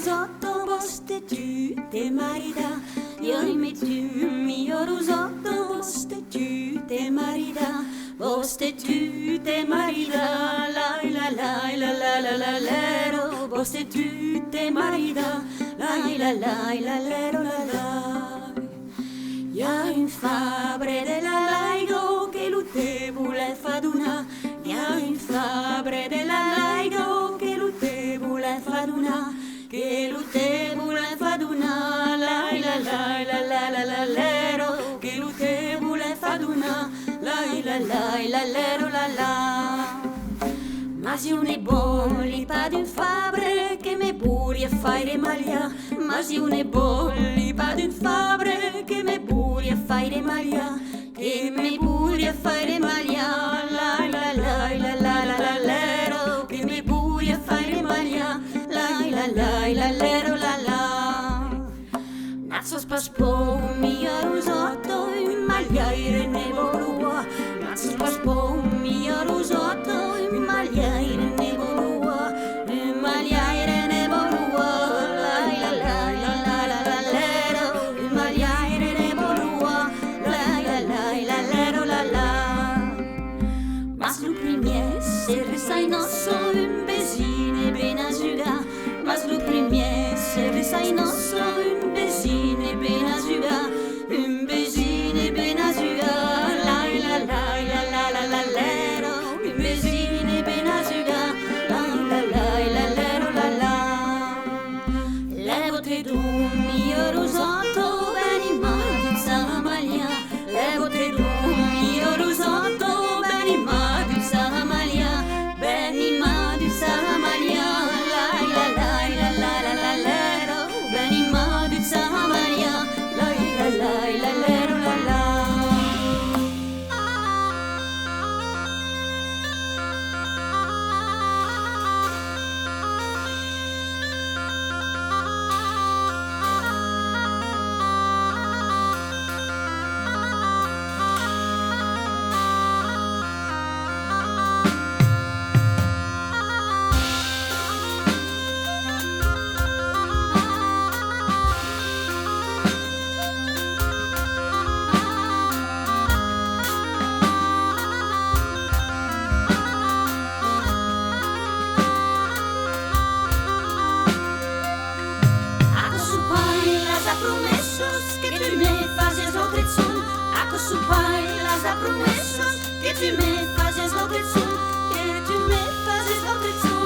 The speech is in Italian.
rosotto, boste tu te marida. Io rimetto mio rosotto, boste tu te marida. Boste tu te marida, la la la la la la la lero. Boste tu te marida, la lero la la. Y'a une fabre della laigo che lutte vuole faduna. Y'a une fabre della laigo che lutte vuole faduna. Che lutte vuole faduna, la la la la la la la lero. Che lutte vuole faduna, la lero la la. Ma si un è buon li pa d'un fabre che me puri a fare maglia. Ma si un è buon li pa d'un fabre che me puri a fare maglia. Che me puri a fare maglia, la la la la la la la lero. Che me puri a fare maglia, la lero la la. Nazzo spaspo mio rusotto, in magliaire ne volua. Nazzo spaspo mio rusotto, in magliaire ne volua. In magliaire ne volua, la la la la la la lero. In magliaire ne volua, la lero la la. Ma sul premier se resta in osso, un besine ben asciuga. Ma sul premier se resta in osso, un besine ben asciuga. Un besine ben asciuga, la la la la la la la lero. Un besine ben asciuga, la lero la la. Levate tu mio rosotto, beni ma maglia. Levate tu mio rosotto, beni ma maglia. Beni ma maglia, la la lero. Beni ma maglia, la lero la la. Que tu me fazes outra som. Ako su pai las ha promesos que tu me fazes outra som. Que tu me fazes outra som.